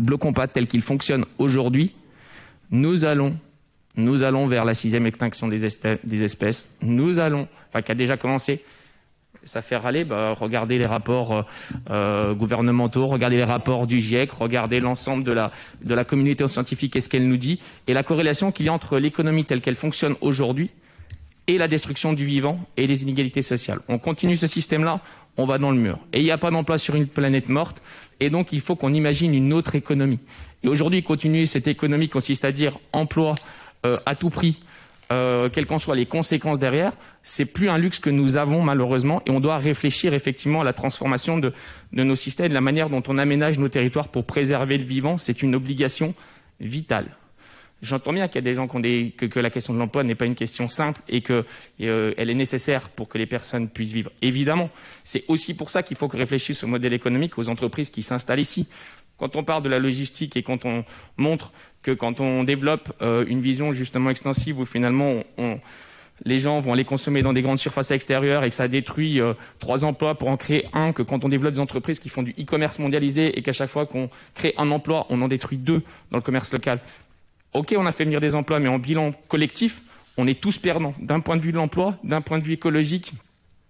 bloquons pas tel qu'il fonctionne aujourd'hui, nous allons vers la 6e extinction des espèces. Qui a déjà commencé. Ça fait râler. Regardez les rapports gouvernementaux, regardez les rapports du GIEC, regardez l'ensemble de la communauté scientifique et ce qu'elle nous dit, et la corrélation qu'il y a entre l'économie telle qu'elle fonctionne aujourd'hui et la destruction du vivant et les inégalités sociales. On continue ce système-là, on va dans le mur. Et il n'y a pas d'emploi sur une planète morte, et donc il faut qu'on imagine une autre économie. Et aujourd'hui, continuer cette économie consiste à dire emploi à tout prix, quelles qu'en soient les conséquences derrière, c'est plus un luxe que nous avons malheureusement, et on doit réfléchir effectivement à la transformation de nos systèmes, de la manière dont on aménage nos territoires pour préserver le vivant. C'est une obligation vitale. J'entends bien qu'il y a des gens que la question de l'emploi n'est pas une question simple et qu'elle est nécessaire pour que les personnes puissent vivre. Évidemment, c'est aussi pour ça qu'il faut que réfléchisse au modèle économique, aux entreprises qui s'installent ici. Quand on parle de la logistique et quand on montre que quand on développe une vision justement extensive où finalement les gens vont aller consommer dans des grandes surfaces extérieures et que ça détruit 3 emplois pour en créer un, que quand on développe des entreprises qui font du e-commerce mondialisé et qu'à chaque fois qu'on crée un emploi, on en détruit 2 dans le commerce local. Ok, on a fait venir des emplois, mais en bilan collectif, on est tous perdants. D'un point de vue de l'emploi, d'un point de vue écologique,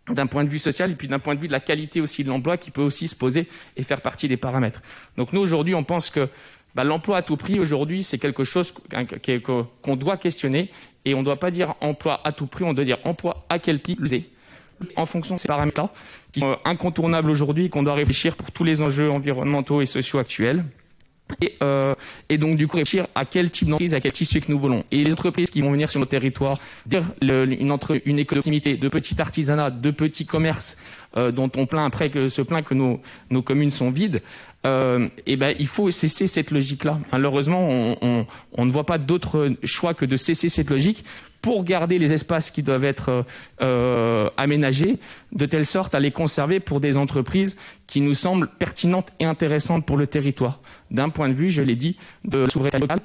d'un point de vue social, et puis d'un point de vue de la qualité aussi de l'emploi qui peut aussi se poser et faire partie des paramètres. Donc nous, aujourd'hui, on pense que l'emploi à tout prix, aujourd'hui, c'est quelque chose qu'on doit questionner. Et on ne doit pas dire emploi à tout prix, on doit dire emploi à quel prix, en fonction de ces paramètres-là, qui sont incontournables aujourd'hui et qu'on doit réfléchir pour tous les enjeux environnementaux et sociaux actuels. Et donc, du coup, réfléchir à quel type d'entreprise, à quel tissu que nous voulons. Et les entreprises qui vont venir sur nos territoires, une économie de petits artisanats, de petits commerces, dont on se plaint que nos communes sont vides, il faut cesser cette logique-là. Malheureusement, on ne voit pas d'autre choix que de cesser cette logique pour garder les espaces qui doivent être aménagés, de telle sorte à les conserver pour des entreprises qui nous semblent pertinentes et intéressantes pour le territoire. D'un point de vue, je l'ai dit, de la souveraineté locale,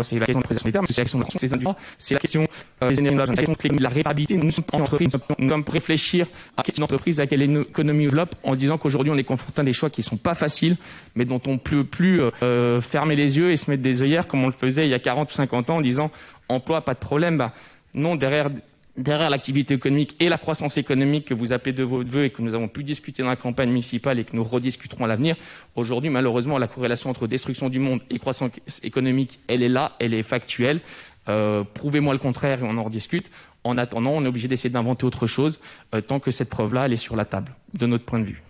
c'est la question de la préservation des terres, mais c'est la question de ces industries, c'est la question des énergies, c'est la question de la réparabilité. Nous sommes en entreprise, nous sommes pour réfléchir à quelle entreprise, à quelle économie développe, en disant qu'aujourd'hui on est confronté à des choix qui ne sont pas faciles, mais dont on ne peut plus fermer les yeux et se mettre des œillères comme on le faisait il y a 40 ou 50 ans en disant emploi, pas de problème. Non, derrière l'activité économique et la croissance économique que vous appelez de vos voeux et que nous avons pu discuter dans la campagne municipale et que nous rediscuterons à l'avenir, aujourd'hui, malheureusement, la corrélation entre destruction du monde et croissance économique, elle est là, elle est factuelle. Prouvez-moi le contraire et on en rediscute. En attendant, on est obligé d'essayer d'inventer autre chose tant que cette preuve-là, elle est sur la table, de notre point de vue.